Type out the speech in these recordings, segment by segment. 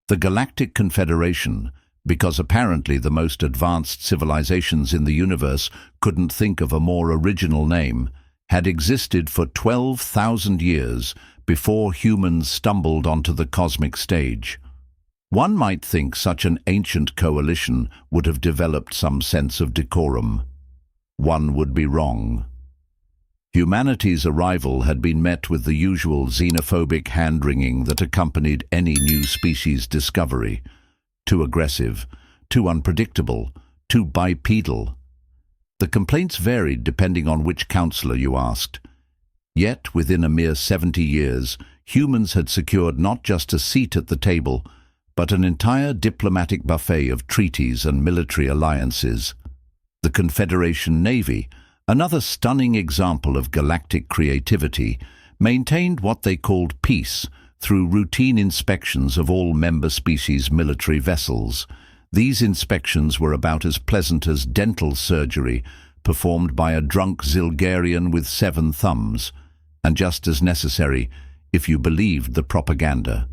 The Galactic Confederation, because apparently the most advanced civilizations in the universe couldn't think of a more original name, had existed for 12,000 years before humans stumbled onto the cosmic stage. One might think such an ancient coalition would have developed some sense of decorum. One would be wrong. Humanity's arrival had been met with the usual xenophobic hand-wringing that accompanied any new species discovery. Too aggressive, too unpredictable, too bipedal. The complaints varied depending on which counselor you asked. Yet, within a mere 70 years, humans had secured not just a seat at the table, but an entire diplomatic buffet of treaties and military alliances. The Confederation Navy, another stunning example of galactic creativity, maintained what they called peace through routine inspections of all member species' military vessels. These inspections were about as pleasant as dental surgery performed by a drunk Zilgarian with 7 thumbs, and just as necessary if you believed the propaganda.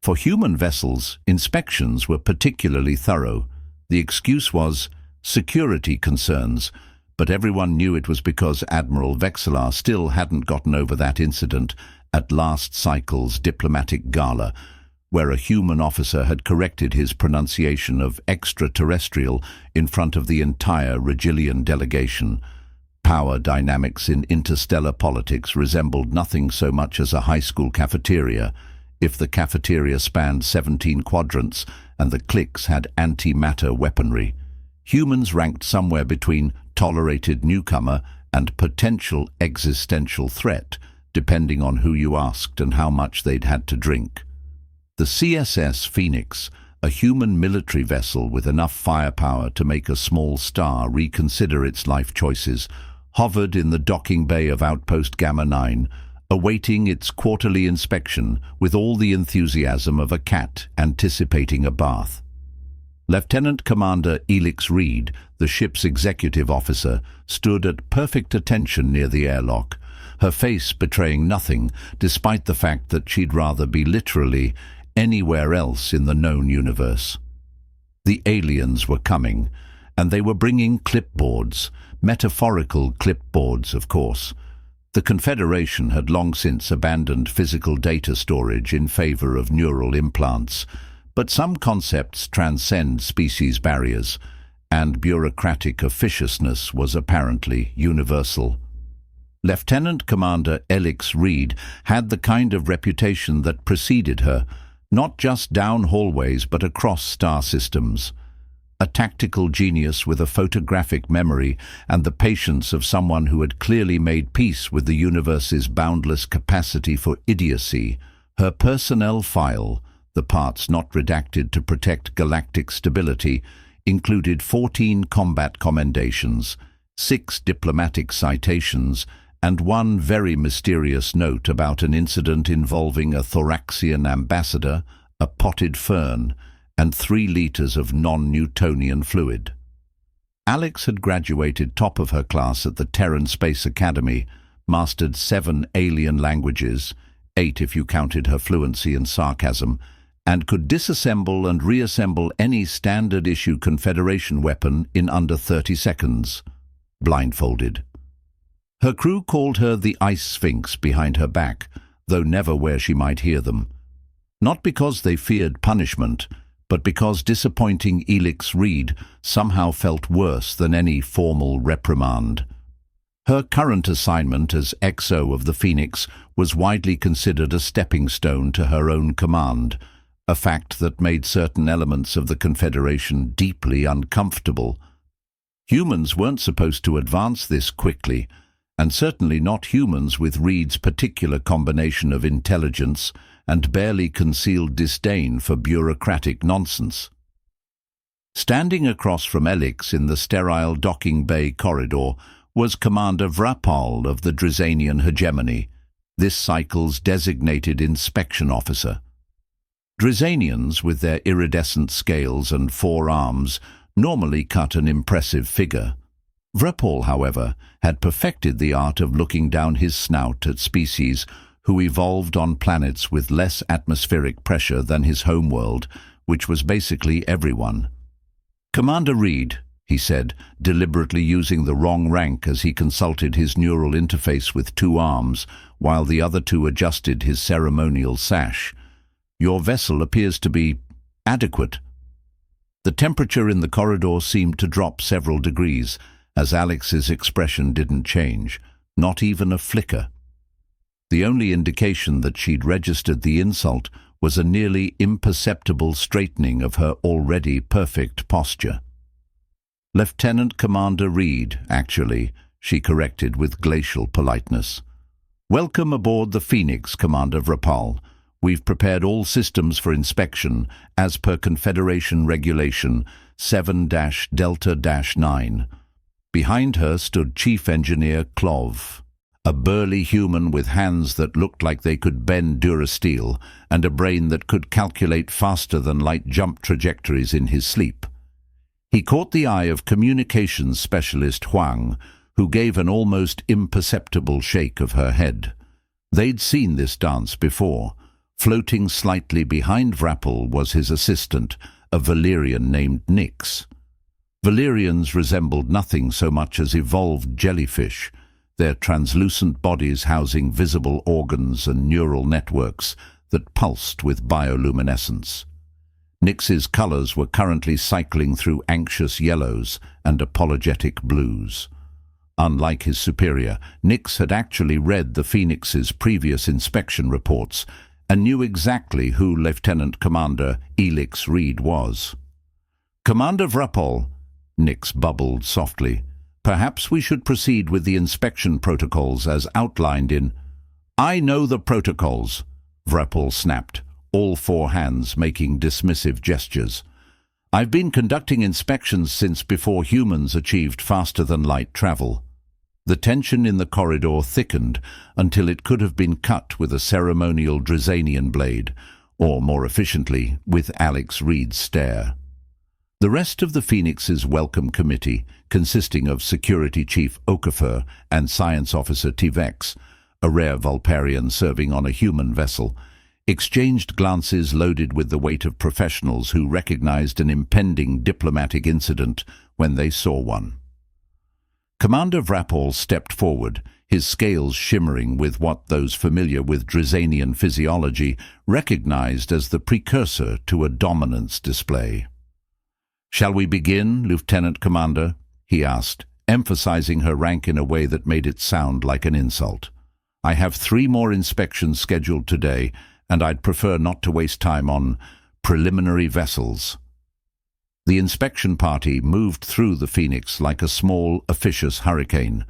For human vessels, inspections were particularly thorough. The excuse was security concerns, but everyone knew it was because Admiral Vexelar still hadn't gotten over that incident at last cycle's diplomatic gala, where a human officer had corrected his pronunciation of extraterrestrial in front of the entire Regilian delegation. Power dynamics in interstellar politics resembled nothing so much as a high school cafeteria, if the cafeteria spanned 17 quadrants and the cliques had antimatter weaponry. Humans ranked somewhere between tolerated newcomer and potential existential threat, depending on who you asked and how much they'd had to drink. The CSS Phoenix, a human military vessel with enough firepower to make a small star reconsider its life choices, hovered in the docking bay of Outpost Gamma 9, awaiting its quarterly inspection with all the enthusiasm of a cat anticipating a bath. Lieutenant Commander Elix Reed, the ship's executive officer, stood at perfect attention near the airlock, her face betraying nothing, despite the fact that she'd rather be literally anywhere else in the known universe. The aliens were coming, and they were bringing clipboards, metaphorical clipboards, of course. The Confederation had long since abandoned physical data storage in favor of neural implants, but some concepts transcend species barriers, and bureaucratic officiousness was apparently universal. Lieutenant Commander Elix Reed had the kind of reputation that preceded her, not just down hallways but across star systems. A tactical genius with a photographic memory and the patience of someone who had clearly made peace with the universe's boundless capacity for idiocy, her personnel file, the parts not redacted to protect galactic stability, included 14 combat commendations, 6 diplomatic citations, and 1 very mysterious note about an incident involving a Thoraxian ambassador, a potted fern, and 3 liters of non-Newtonian fluid. Alex had graduated top of her class at the Terran Space Academy, mastered 7 alien languages, 8 if you counted her fluency and sarcasm, and could disassemble and reassemble any standard-issue Confederation weapon in under 30 seconds, blindfolded. Her crew called her the Ice Sphinx behind her back, though never where she might hear them. Not because they feared punishment, but because disappointing Elix Reed somehow felt worse than any formal reprimand. Her current assignment as XO of the Phoenix was widely considered a stepping stone to her own command, a fact that made certain elements of the Confederation deeply uncomfortable. Humans weren't supposed to advance this quickly, and certainly not humans with Reed's particular combination of intelligence and barely concealed disdain for bureaucratic nonsense. Standing across from Elix in the sterile docking bay corridor was Commander Vrapal of the Drizanian hegemony, this cycle's designated inspection officer. Drizanians, with their iridescent scales and 4 arms, normally cut an impressive figure. Vrapal, however, had perfected the art of looking down his snout at species who evolved on planets with less atmospheric pressure than his homeworld, which was basically everyone. "Commander Reed," he said, deliberately using the wrong rank as he consulted his neural interface with 2 arms, while the other 2 adjusted his ceremonial sash. "Your vessel appears to be adequate." The temperature in the corridor seemed to drop several degrees, as Alex's expression didn't change, not even a flicker. The only indication that she'd registered the insult was a nearly imperceptible straightening of her already perfect posture. "Lieutenant Commander Reed, actually," she corrected with glacial politeness. "Welcome aboard the Phoenix, Commander Vrapal. We've prepared all systems for inspection, as per Confederation Regulation 7-Delta-9. Behind her stood Chief Engineer Clov, a burly human with hands that looked like they could bend durasteel and a brain that could calculate faster-than-light jump trajectories in his sleep. He caught the eye of communications specialist Huang, who gave an almost imperceptible shake of her head. They'd seen this dance before. Floating slightly behind Vrapal was his assistant, a Valerian named Nyx. Valerians resembled nothing so much as evolved jellyfish, their translucent bodies housing visible organs and neural networks that pulsed with bioluminescence. Nyx's colors were currently cycling through anxious yellows and apologetic blues. Unlike his superior, Nyx had actually read the Phoenix's previous inspection reports and knew exactly who Lieutenant Commander Elix Reed was. "Commander Vrapal," Nyx bubbled softly, "perhaps we should proceed with the inspection protocols as outlined in—" "I know the protocols," Vrapal snapped, all 4 hands making dismissive gestures. "I've been conducting inspections since before humans achieved faster-than-light travel." The tension in the corridor thickened until it could have been cut with a ceremonial Drizanian blade, or more efficiently, with Alex Reed's stare. The rest of the Phoenix's welcome committee, consisting of Security Chief Okafor and Science Officer Tivex, a rare Vulparian serving on a human vessel, exchanged glances loaded with the weight of professionals who recognized an impending diplomatic incident when they saw one. Commander Vrapal stepped forward, his scales shimmering with what those familiar with Drizanian physiology recognized as the precursor to a dominance display. "Shall we begin, Lieutenant Commander?" he asked, emphasizing her rank in a way that made it sound like an insult. "I have 3 more inspections scheduled today, and I'd prefer not to waste time on preliminary vessels." The inspection party moved through the Phoenix like a small, officious hurricane.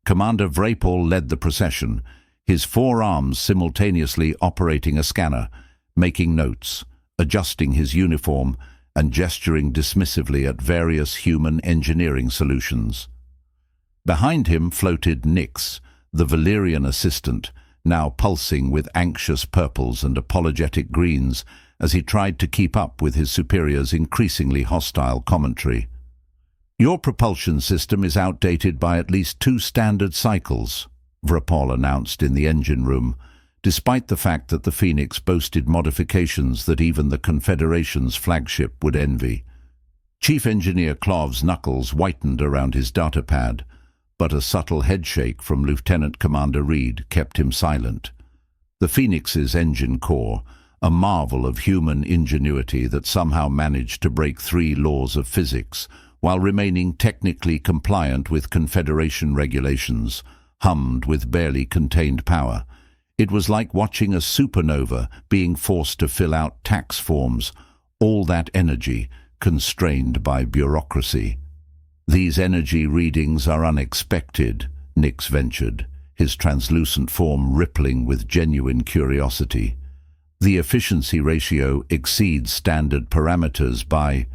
Commander Vrapal led the procession, his 4 arms simultaneously operating a scanner, making notes, adjusting his uniform, and gesturing dismissively at various human engineering solutions. Behind him floated Nyx, the Valerian assistant, now pulsing with anxious purples and apologetic greens, as he tried to keep up with his superior's increasingly hostile commentary. "Your propulsion system is outdated by at least 2 standard cycles," Vrapal announced in the engine room, despite the fact that the Phoenix boasted modifications that even the Confederation's flagship would envy. Chief Engineer Clov's knuckles whitened around his datapad, but a subtle headshake from Lieutenant Commander Reed kept him silent. The Phoenix's engine core, a marvel of human ingenuity that somehow managed to break 3 laws of physics while remaining technically compliant with Confederation regulations, hummed with barely contained power. It was like watching a supernova being forced to fill out tax forms, all that energy constrained by bureaucracy. "These energy readings are unexpected," Nyx ventured, his translucent form rippling with genuine curiosity. "The efficiency ratio exceeds standard parameters by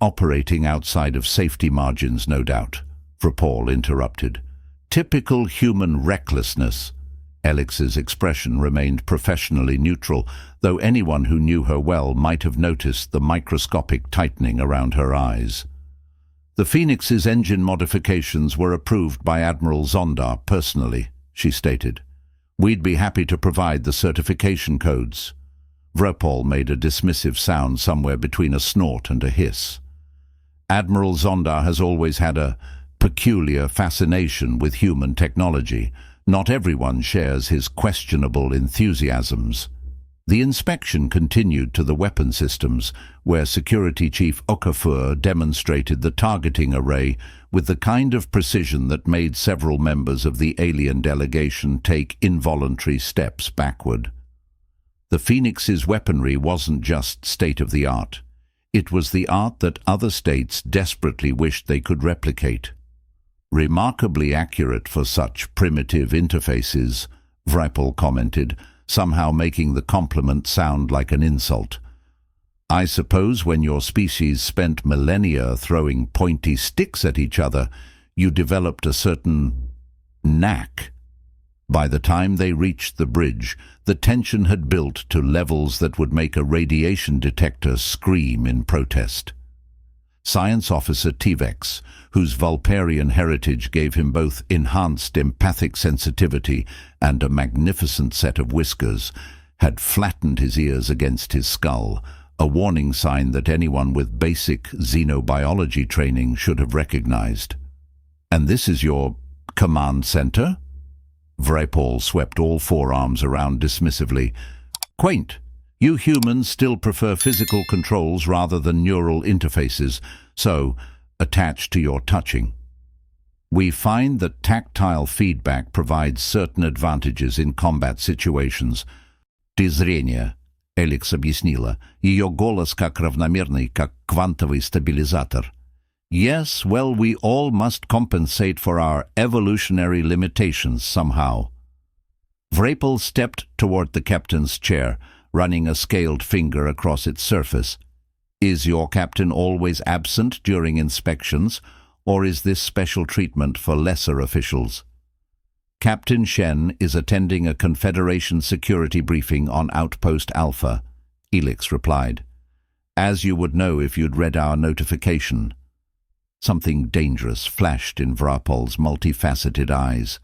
operating outside of safety margins, no doubt," Vrapal interrupted. "Typical human recklessness." Alex's expression remained professionally neutral, though anyone who knew her well might have noticed the microscopic tightening around her eyes. "The Phoenix's engine modifications were approved by Admiral Zondar personally," she stated. We'd be happy to provide the certification codes. Vrepol made a dismissive sound somewhere between a snort and a hiss. Admiral Zondar has always had a peculiar fascination with human technology. Not everyone shares his questionable enthusiasms. The inspection continued to the weapon systems, where Security Chief Okafor demonstrated the targeting array with the kind of precision that made several members of the alien delegation take involuntary steps backward. The Phoenix's weaponry wasn't just state-of-the-art. It was the art that other states desperately wished they could replicate. Remarkably accurate for such primitive interfaces, Vrepol commented, somehow making the compliment sound like an insult. I suppose when your species spent millennia throwing pointy sticks at each other, you developed a certain knack. By the time they reached the bridge, the tension had built to levels that would make a radiation detector scream in protest. Science Officer T-Vex, whose Vulparian heritage gave him both enhanced empathic sensitivity and a magnificent set of whiskers, had flattened his ears against his skull, a warning sign that anyone with basic xenobiology training should have recognized. "And this is your command center?" Vrepol swept all four arms around dismissively. "Quaint. You humans still prefer physical controls rather than neural interfaces, so attached to your touching. We find that tactile feedback provides certain advantages in combat situations. Ты зрение, Эликс объяснила. Ее голос как равномерный, как квантовый стабилизатор. Yes, well, we all must compensate for our evolutionary limitations somehow." Vrepol stepped toward the captain's chair, running a scaled finger across its surface. "Is your captain always absent during inspections, or is this special treatment for lesser officials?" "Captain Shen is attending a Confederation security briefing on Outpost Alpha," Elix replied. "As you would know if you'd read our notification." Something dangerous flashed in Vrapol's multifaceted eyes.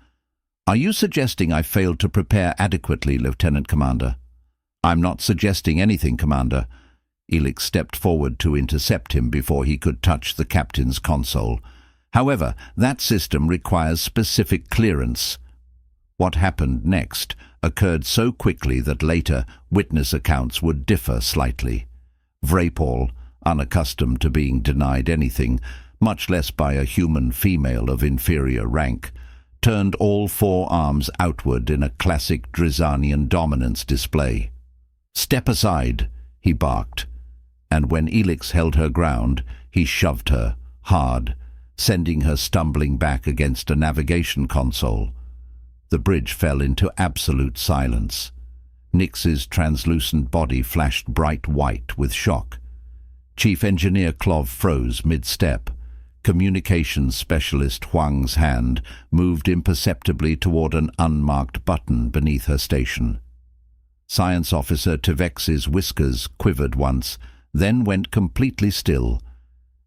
"Are you suggesting I failed to prepare adequately, Lieutenant Commander?" "I'm not suggesting anything, Commander." Elix stepped forward to intercept him before he could touch the captain's console. "However, that system requires specific clearance." What happened next occurred so quickly that later witness accounts would differ slightly. Vrepol, unaccustomed to being denied anything, much less by a human female of inferior rank, turned all four arms outward in a classic Drizanian dominance display. "Step aside," he barked, and when Elix held her ground, he shoved her, hard, sending her stumbling back against a navigation console. The bridge fell into absolute silence. Nix's translucent body flashed bright white with shock. Chief Engineer Clov froze mid-step. Communications specialist Huang's hand moved imperceptibly toward an unmarked button beneath her station. Science Officer T-Vex's whiskers quivered once, then went completely still,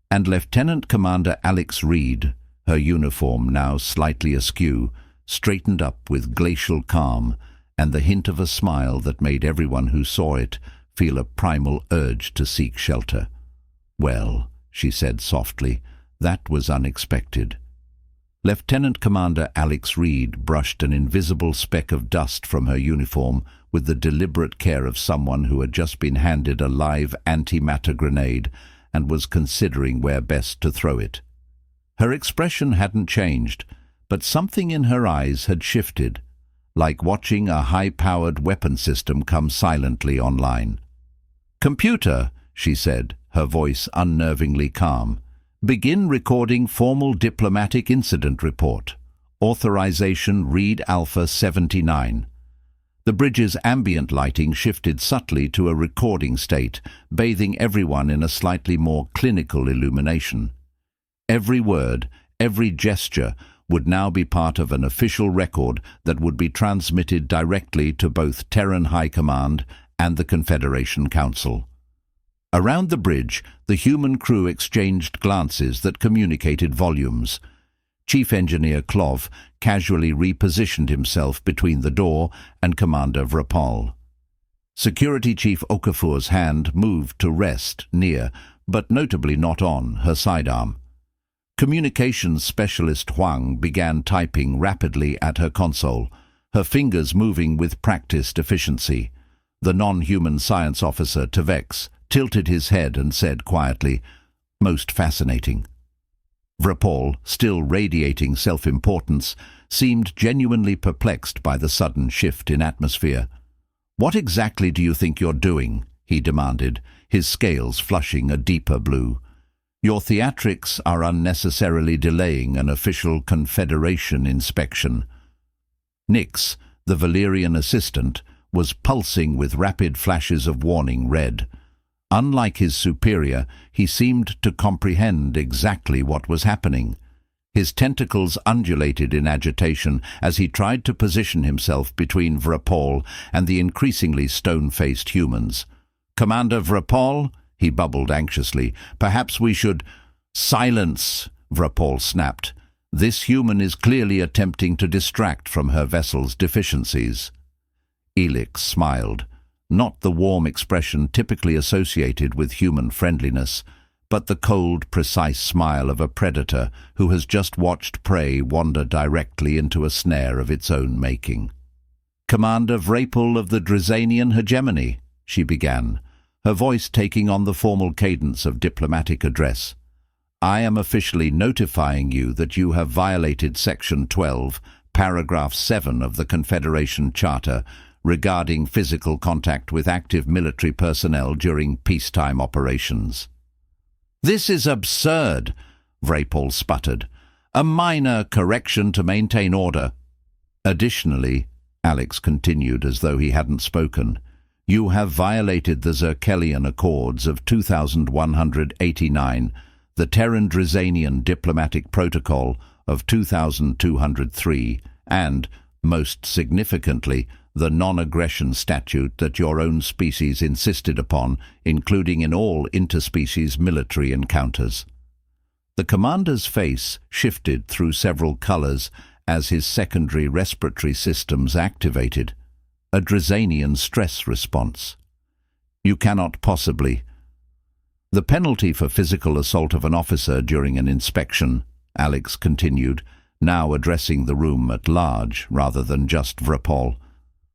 and Lieutenant Commander Alex Reed, her uniform now slightly askew, straightened up with glacial calm and the hint of a smile that made everyone who saw it feel a primal urge to seek shelter. "Well," she said softly, "that was unexpected." Lieutenant Commander Alex Reed brushed an invisible speck of dust from her uniform with the deliberate care of someone who had just been handed a live antimatter grenade and was considering where best to throw it. Her expression hadn't changed, but something in her eyes had shifted, like watching a high-powered weapon system come silently online. "Computer," she said, her voice unnervingly calm, "begin recording formal diplomatic incident report. Authorization Reed Alpha 79. The bridge's ambient lighting shifted subtly to a recording state, bathing everyone in a slightly more clinical illumination. Every word, every gesture would now be part of an official record that would be transmitted directly to both Terran High Command and the Confederation Council. Around the bridge, the human crew exchanged glances that communicated volumes. Chief Engineer Klov casually repositioned himself between the door and Commander Vrapol. Security Chief Okafor's hand moved to rest near, but notably not on, her sidearm. Communications Specialist Huang began typing rapidly at her console, her fingers moving with practiced efficiency. The non-human science officer, Tvex, tilted his head and said quietly, "Most fascinating." Vrapol, still radiating self-importance, seemed genuinely perplexed by the sudden shift in atmosphere. "What exactly do you think you're doing?" he demanded, his scales flushing a deeper blue. "Your theatrics are unnecessarily delaying an official Confederation inspection." Nix, the Valerian assistant, was pulsing with rapid flashes of warning red. Unlike his superior, he seemed to comprehend exactly what was happening. His tentacles undulated in agitation as he tried to position himself between Vrapol and the increasingly stone-faced humans. "Commander Vrapol," he bubbled anxiously, "perhaps we should—" "Silence!" Vrapol snapped. "This human is clearly attempting to distract from her vessel's deficiencies." Elix smiled, not the warm expression typically associated with human friendliness, but the cold, precise smile of a predator who has just watched prey wander directly into a snare of its own making. "Commander Vrapol of the Drizanian hegemony," she began, her voice taking on the formal cadence of diplomatic address. "I am officially notifying you that you have violated Section 12, Paragraph 7 of the Confederation Charter regarding physical contact with active military personnel during peacetime operations." "This is absurd," Vrapol sputtered. "A minor correction to maintain order." "Additionally," Alex continued as though he hadn't spoken, "you have violated the Zerkelian Accords of 2189, the Terran-Drizanian Diplomatic Protocol of 2203, and, most significantly, the non-aggression statute that your own species insisted upon, including in all interspecies military encounters." The commander's face shifted through several colors as his secondary respiratory systems activated. A Drizanian stress response. "You cannot possibly—" "The penalty for physical assault of an officer during an inspection," Alex continued, now addressing the room at large rather than just Vrapol,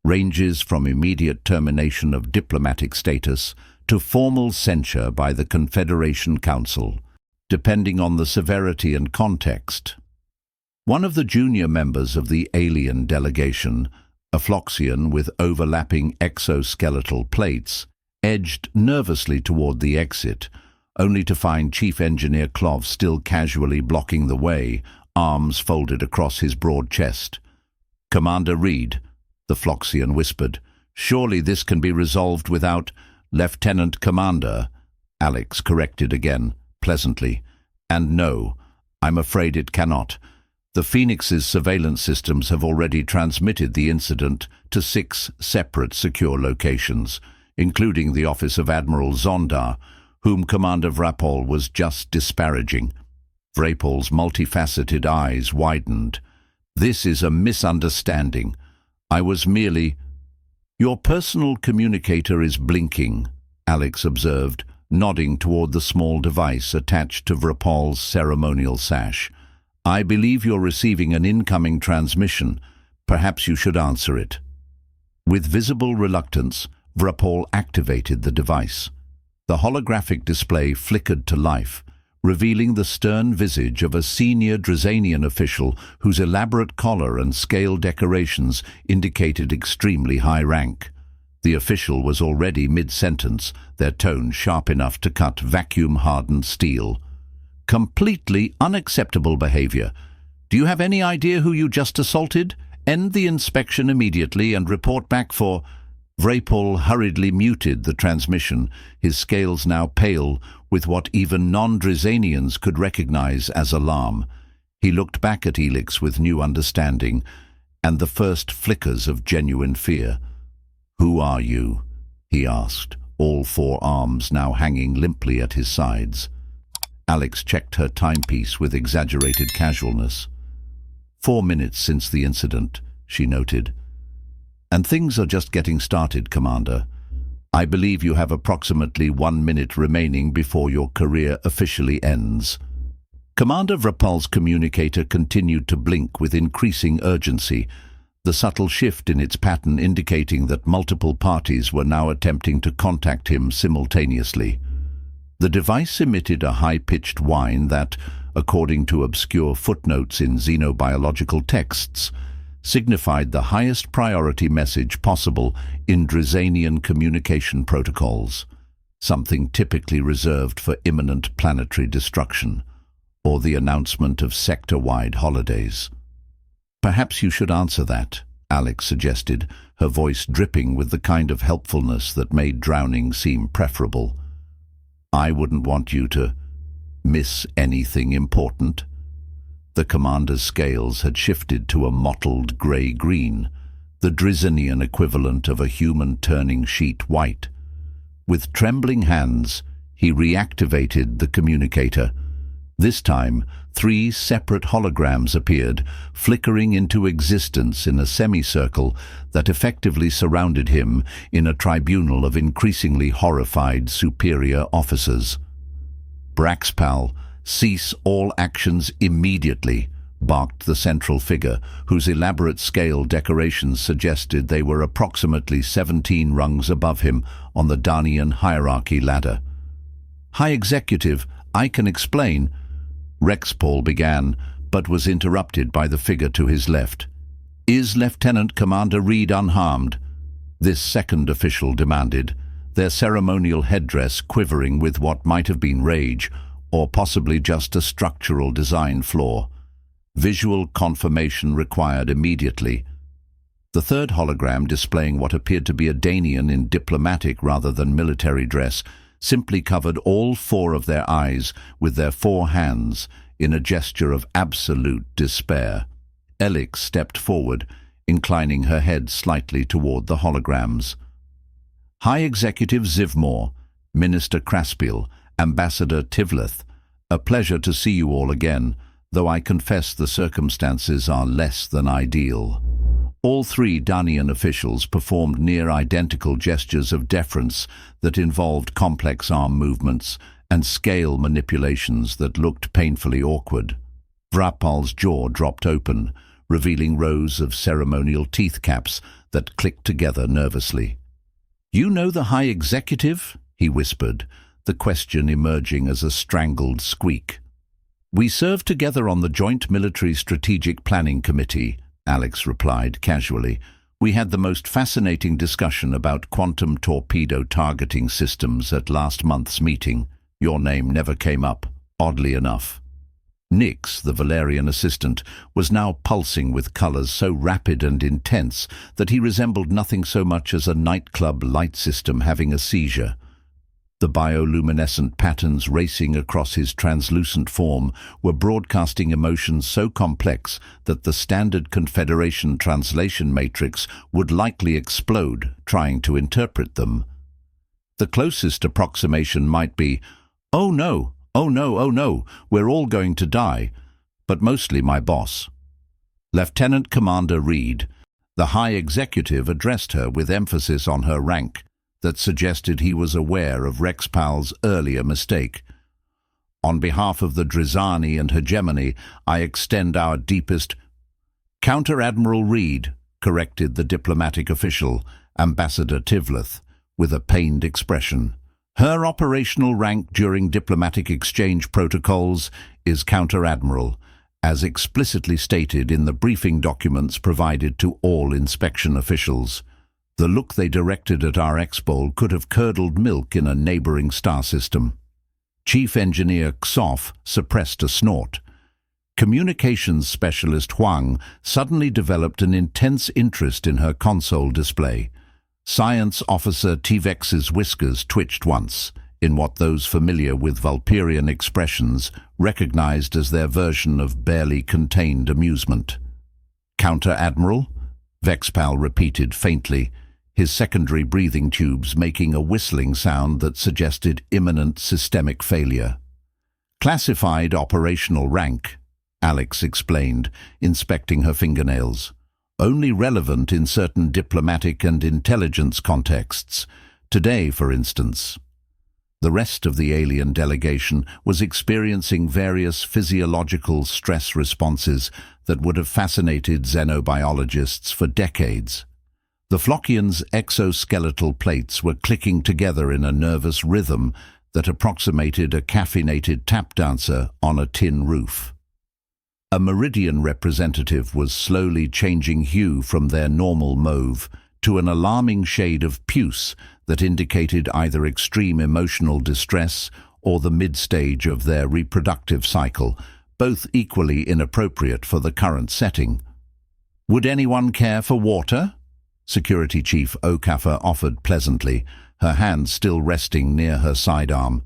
"ranges from immediate termination of diplomatic status to formal censure by the Confederation Council, depending on the severity and context." One of the junior members of the alien delegation, a Phloxian with overlapping exoskeletal plates, edged nervously toward the exit, only to find Chief Engineer Klov still casually blocking the way, arms folded across his broad chest. "Commander Reed," the Phloxian whispered, "surely this can be resolved without—" "Lieutenant Commander," Alex corrected again, pleasantly. "And no, I'm afraid it cannot. The Phoenix's surveillance systems have already transmitted the incident to 6 separate secure locations, including the office of Admiral Zondar, whom Commander Vrapol was just disparaging." Vrapol's multifaceted eyes widened. "This is a misunderstanding. I was merely—" "Your personal communicator is blinking," Alex observed, nodding toward the small device attached to Vrapol's ceremonial sash. "I believe you're receiving an incoming transmission. Perhaps you should answer it." With visible reluctance, Vrapol activated the device. The holographic display flickered to life, revealing the stern visage of a senior Drizanian official whose elaborate collar and scale decorations indicated extremely high rank. The official was already mid-sentence, their tone sharp enough to cut vacuum-hardened steel. "Completely unacceptable behavior. Do you have any idea who you just assaulted? End the inspection immediately and report back for—" Vrapol hurriedly muted the transmission, his scales now pale with what even non-Drizanians could recognize as alarm. He looked back at Elix with new understanding and the first flickers of genuine fear. "Who are you?" he asked, all 4 arms now hanging limply at his sides. Alex checked her timepiece with exaggerated casualness. 4 minutes since the incident, she noted. And things are just getting started, Commander. I believe you have approximately 1 minute remaining before your career officially ends. Commander Vrapal's communicator continued to blink with increasing urgency, the subtle shift in its pattern indicating that multiple parties were now attempting to contact him simultaneously. The device emitted a high-pitched whine that, according to obscure footnotes in xenobiological texts, signified the highest priority message possible in Drizanian communication protocols, something typically reserved for imminent planetary destruction, or the announcement of sector-wide holidays. Perhaps you should answer that, Alex suggested, her voice dripping with the kind of helpfulness that made drowning seem preferable. I wouldn't want you to miss anything important. The commander's scales had shifted to a mottled grey-green, the Drizanian equivalent of a human turning sheet white. With trembling hands, he reactivated the communicator. This time, 3 separate holograms appeared, flickering into existence in a semicircle that effectively surrounded him in a tribunal of increasingly horrified superior officers. Braxpal, cease all actions immediately, barked the central figure, whose elaborate scale decorations suggested they were approximately 17 rungs above him on the Darnian hierarchy ladder. High Executive, I can explain. Rexpal began, but was interrupted by the figure to his left. Is Lieutenant Commander Reed unharmed? This second official demanded, their ceremonial headdress quivering with what might have been rage, or possibly just a structural design flaw. Visual confirmation required immediately. The third hologram, displaying what appeared to be a Danian in diplomatic rather than military dress, simply covered all 4 of their eyes with their 4 hands in a gesture of absolute despair. Elix stepped forward, inclining her head slightly toward the holograms. High Executive Zivmore, Minister Kraspiel, Ambassador Tivlith, a pleasure to see you all again, though I confess the circumstances are less than ideal. All 3 Darnian officials performed near-identical gestures of deference that involved complex arm movements and scale manipulations that looked painfully awkward. Vrapal's jaw dropped open, revealing rows of ceremonial teeth caps that clicked together nervously. You know the High Executive? He whispered, the question emerging as a strangled squeak. We served together on the Joint Military Strategic Planning Committee, Alex replied casually. We had the most fascinating discussion about quantum torpedo targeting systems at last month's meeting. Your name never came up, oddly enough. Nix, the Valerian assistant, was now pulsing with colors so rapid and intense that he resembled nothing so much as a nightclub light system having a seizure. The bioluminescent patterns racing across his translucent form were broadcasting emotions so complex that the standard Confederation translation matrix would likely explode trying to interpret them. The closest approximation might be, "Oh no, oh no, oh no, we're all going to die," but mostly my boss. Lieutenant Commander Reed, the High Executive, addressed her with emphasis on her rank that suggested he was aware of Rexpal's earlier mistake. On behalf of the Drizani and hegemony, I extend our deepest— Counter-Admiral Reed, corrected the diplomatic official, Ambassador Tivlith, with a pained expression. Her operational rank during diplomatic exchange protocols is Counter-Admiral, as explicitly stated in the briefing documents provided to all inspection officials. The look they directed at our X-Bowl could have curdled milk in a neighboring star system. Chief Engineer Xoff suppressed a snort. Communications specialist Huang suddenly developed an intense interest in her console display. Science Officer Tvex's whiskers twitched once, in what those familiar with Vulperian expressions recognized as their version of barely contained amusement. Counter-Admiral? Vexpal repeated faintly, his secondary breathing tubes making a whistling sound that suggested imminent systemic failure. Classified operational rank, Alex explained, inspecting her fingernails. Only relevant in certain diplomatic and intelligence contexts. Today, for instance. The rest of the alien delegation was experiencing various physiological stress responses that would have fascinated xenobiologists for decades. The Flockians' exoskeletal plates were clicking together in a nervous rhythm that approximated a caffeinated tap dancer on a tin roof. A Meridian representative was slowly changing hue from their normal mauve to an alarming shade of puce that indicated either extreme emotional distress or the mid-stage of their reproductive cycle, both equally inappropriate for the current setting. "Would anyone care for water?" Security Chief Okafor offered pleasantly, her hand still resting near her sidearm.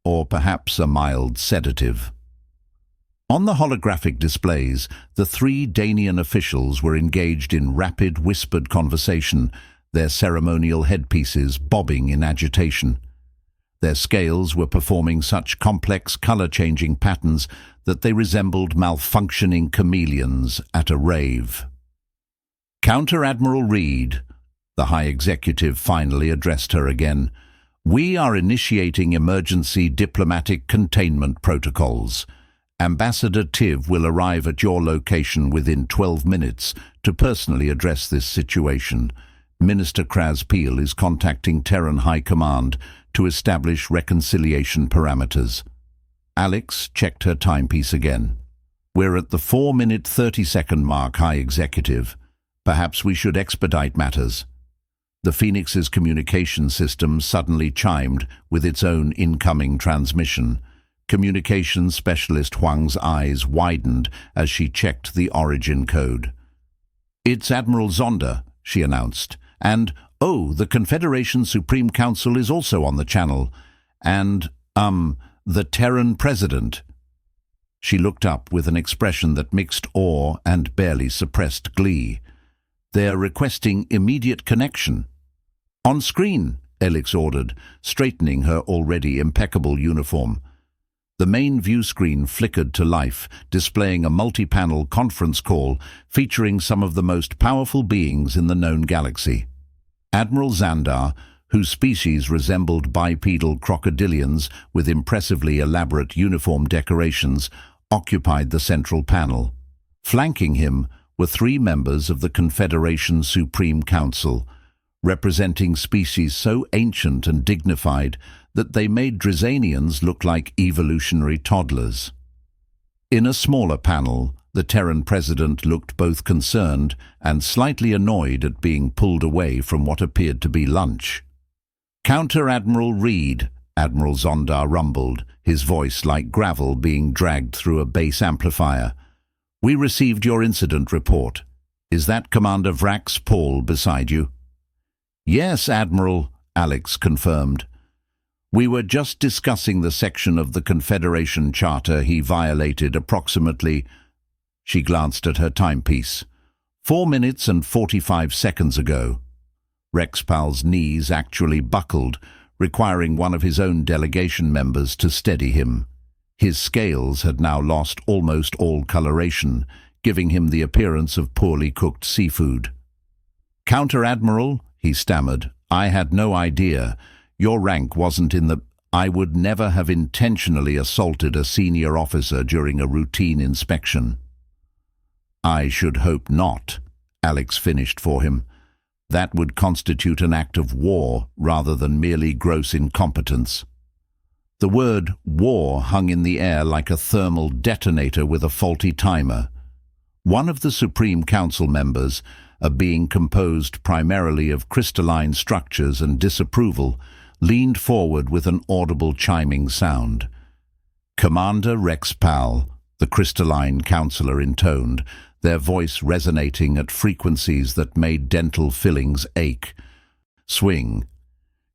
"Or perhaps a mild sedative." On the holographic displays, the three Danian officials were engaged in rapid, whispered conversation, their ceremonial headpieces bobbing in agitation. Their scales were performing such complex color-changing patterns that they resembled malfunctioning chameleons at a rave. "Counter-Admiral Reed," the High Executive finally addressed her again, "we are initiating emergency diplomatic containment protocols. Ambassador Tiv will arrive at your location within 12 minutes to personally address this situation. Minister Kraz Peel is contacting Terran High Command to establish reconciliation parameters." Alex checked her timepiece again. "We're at the 4-minute 30-second mark, High Executive. Perhaps we should expedite matters." The Phoenix's communication system suddenly chimed with its own incoming transmission. Communications Specialist Huang's eyes widened as she checked the origin code. "It's Admiral Zonda," she announced, and, "Oh, the Confederation Supreme Council is also on the channel. And, the Terran President." She looked up with an expression that mixed awe and barely suppressed glee. "They're requesting immediate connection." "On screen," Alex ordered, straightening her already impeccable uniform. The main view screen flickered to life, displaying a multi-panel conference call featuring some of the most powerful beings in the known galaxy. Admiral Xandar, whose species resembled bipedal crocodilians with impressively elaborate uniform decorations, occupied the central panel. Flanking him were 3 members of the Confederation Supreme Council, representing species so ancient and dignified that they made Drizanians look like evolutionary toddlers. In a smaller panel, the Terran president looked both concerned and slightly annoyed at being pulled away from what appeared to be lunch. "Counter-Admiral Reed," Admiral Zondar rumbled, his voice like gravel being dragged through a bass amplifier. "We received your incident report. Is that Commander Vrax Paul beside you?" "Yes, Admiral," Alex confirmed. "We were just discussing the section of the Confederation Charter he violated approximately—" She glanced at her timepiece. 4 minutes and 45 seconds ago. Rexpal's knees actually buckled, requiring one of his own delegation members to steady him. His scales had now lost almost all coloration, giving him the appearance of poorly cooked seafood. "Counter-Admiral," he stammered, "I had no idea. Your rank wasn't in the... I would never have intentionally assaulted a senior officer during a routine inspection." "I should hope not," Alex finished for him. "That would constitute an act of war rather than merely gross incompetence." The word war hung in the air like a thermal detonator with a faulty timer. One of the Supreme Council members, a being composed primarily of crystalline structures and disapproval, leaned forward with an audible chiming sound. "Commander Rex Pal," the crystalline counselor intoned, their voice resonating at frequencies that made dental fillings ache. "Swing.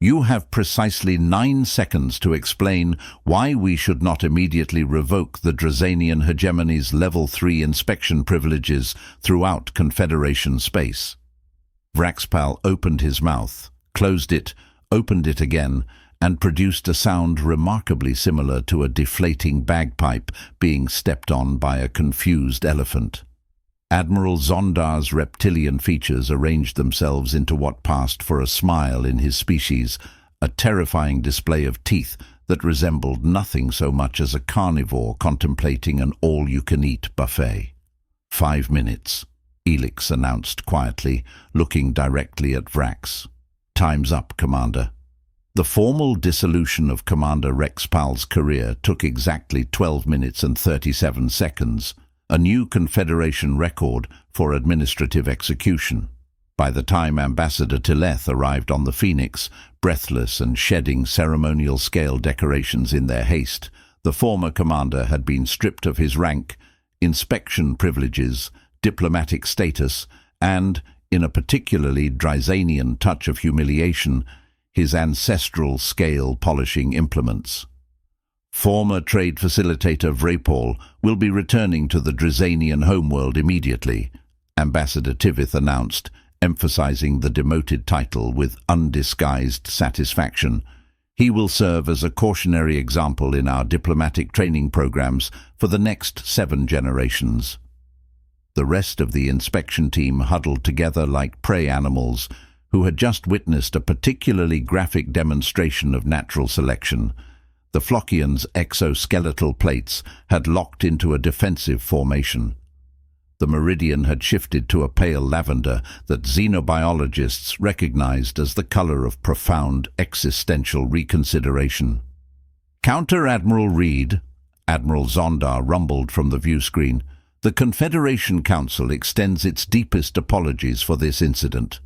You have precisely 9 seconds to explain why we should not immediately revoke the Drazanian hegemony's Level 3 inspection privileges throughout Confederation space." Vraxpal opened his mouth, closed it, opened it again, and produced a sound remarkably similar to a deflating bagpipe being stepped on by a confused elephant. Admiral Zondar's reptilian features arranged themselves into what passed for a smile in his species, a terrifying display of teeth that resembled nothing so much as a carnivore contemplating an all-you-can-eat buffet. 5 minutes, Elix announced quietly, looking directly at Vrax. Time's up, Commander. The formal dissolution of Commander Rexpal's career took exactly 12 minutes and 37 seconds, a new Confederation record for administrative execution. By the time Ambassador Tileth arrived on the Phoenix, breathless and shedding ceremonial-scale decorations in their haste, the former commander had been stripped of his rank, inspection privileges, diplomatic status, and, in a particularly Dryzanian touch of humiliation, his ancestral scale polishing implements. Former trade facilitator Vrapol will be returning to the Dryzanian homeworld immediately, Ambassador Tivith announced, emphasizing the demoted title with undisguised satisfaction. He will serve as a cautionary example in our diplomatic training programs for the next 7 generations. The rest of the inspection team huddled together like prey animals who had just witnessed a particularly graphic demonstration of natural selection. The Flockians' exoskeletal plates had locked into a defensive formation. The meridian had shifted to a pale lavender that xenobiologists recognized as the color of profound existential reconsideration. Counter-Admiral Reed, Admiral Zondar rumbled from the viewscreen, the Confederation Council extends its deepest apologies for this incident.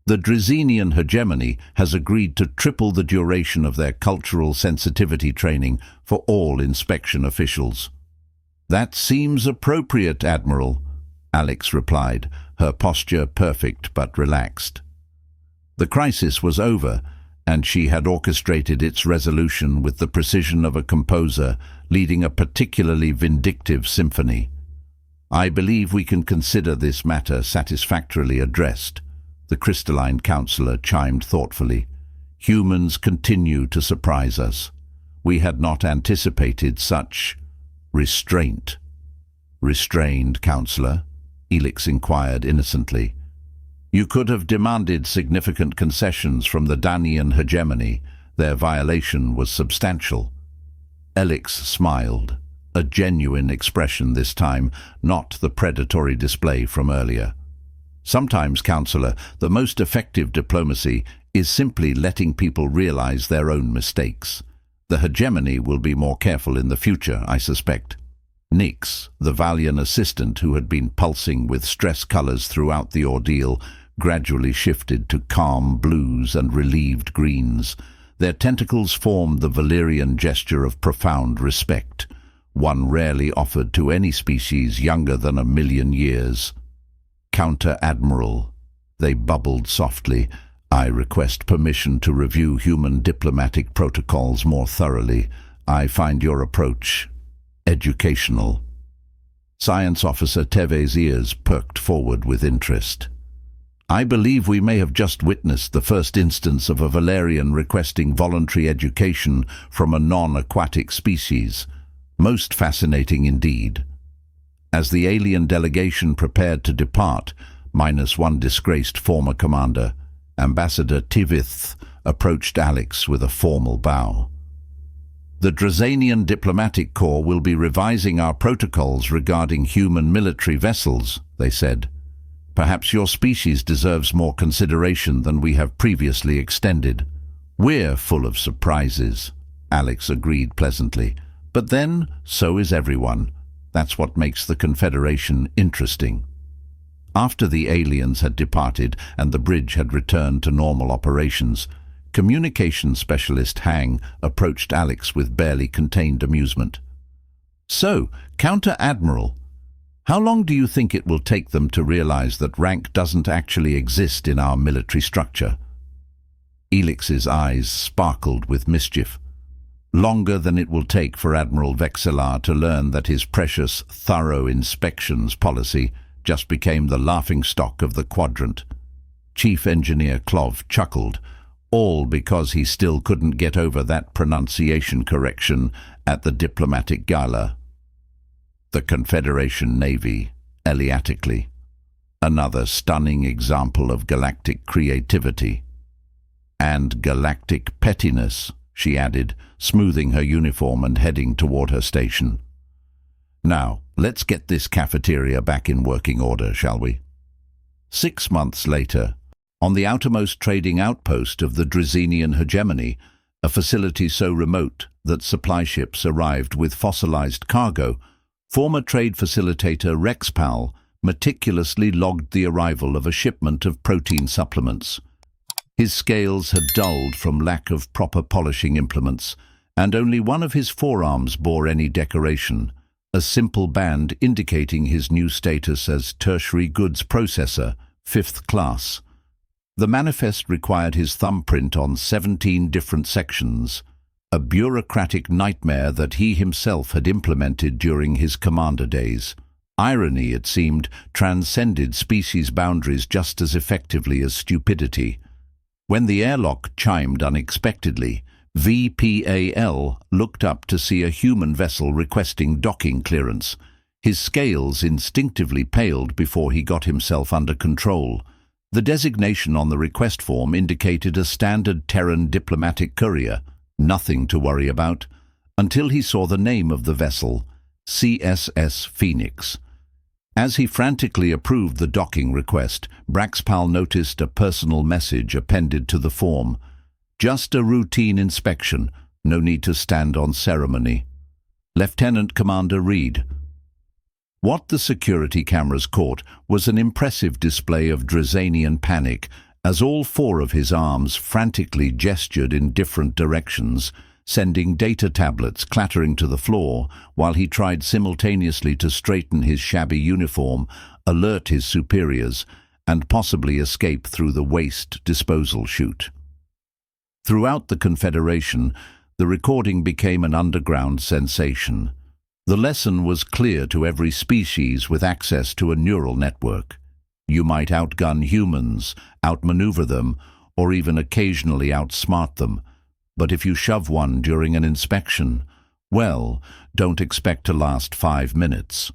The Dryzanian hegemony has agreed to triple the duration of their cultural sensitivity training for all inspection officials. That seems appropriate, Admiral, Alex replied, her posture perfect but relaxed. The crisis was over, and she had orchestrated its resolution with the precision of a composer leading a particularly vindictive symphony. I believe we can consider this matter satisfactorily addressed, the crystalline counselor chimed thoughtfully. Humans continue to surprise us. We had not anticipated such restraint. Restrained, counselor? Elix inquired innocently. You could have demanded significant concessions from the Danian hegemony. Their violation was substantial. Elix smiled, a genuine expression this time, not the predatory display from earlier. Sometimes, counselor, the most effective diplomacy is simply letting people realize their own mistakes. The hegemony will be more careful in the future, I suspect. Nix, the Valian assistant who had been pulsing with stress colors throughout the ordeal, gradually shifted to calm blues and relieved greens. Their tentacles formed the Valyrian gesture of profound respect, one rarely offered to any species younger than 1,000,000 years. Counter-Admiral, they bubbled softly, I request permission to review human diplomatic protocols more thoroughly. I find your approach educational. Science Officer Teve's ears perked forward with interest. I believe we may have just witnessed the first instance of a Valerian requesting voluntary education from a non-aquatic species. Most fascinating indeed. As the alien delegation prepared to depart, minus one disgraced former commander, Ambassador Tivith approached Alex with a formal bow. The Dryzanian Diplomatic Corps will be revising our protocols regarding human military vessels, they said. Perhaps your species deserves more consideration than we have previously extended. We're full of surprises, Alex agreed pleasantly. But then, so is everyone. That's what makes the Confederation interesting. After the aliens had departed and the bridge had returned to normal operations, Communications Specialist Hang approached Alex with barely contained amusement. So, Counter-Admiral, how long do you think it will take them to realize that rank doesn't actually exist in our military structure? Elix's eyes sparkled with mischief. Longer than it will take for Admiral Vexelar to learn that his precious thorough inspections policy just became the laughingstock of the quadrant. Chief Engineer Clov chuckled. all because he still couldn't get over that pronunciation correction at the diplomatic gala. The Confederation Navy, Eliatically. Another stunning example of galactic creativity. And galactic pettiness, she added, smoothing her uniform and heading toward her station. Now, let's get this cafeteria back in working order, shall we? 6 months later, on the outermost trading outpost of the Drizenian hegemony, a facility so remote that supply ships arrived with fossilized cargo, former trade facilitator Rexpal meticulously logged the arrival of a shipment of protein supplements. His scales had dulled from lack of proper polishing implements, and only one of his forearms bore any decoration, a simple band indicating his new status as tertiary goods processor, 5th class. The manifest required his thumbprint on 17 different sections, a bureaucratic nightmare that he himself had implemented during his commander days. Irony, it seemed, transcended species boundaries just as effectively as stupidity. When the airlock chimed unexpectedly, VPAL looked up to see a human vessel requesting docking clearance. His scales instinctively paled before he got himself under control. The designation on the request form indicated a standard Terran diplomatic courier, nothing to worry about, until he saw the name of the vessel, CSS Phoenix. As he frantically approved the docking request, Braxpal noticed a personal message appended to the form. Just a routine inspection, no need to stand on ceremony. Lieutenant Commander Reed. What the security cameras caught was an impressive display of Drizenian panic as all 4 of his arms frantically gestured in different directions, sending data tablets clattering to the floor while he tried simultaneously to straighten his shabby uniform, alert his superiors, and possibly escape through the waste disposal chute. Throughout the Confederation, the recording became an underground sensation. The lesson was clear to every species with access to a neural network. You might outgun humans, outmaneuver them, or even occasionally outsmart them, but if you shove one during an inspection, well, don't expect to last 5 minutes.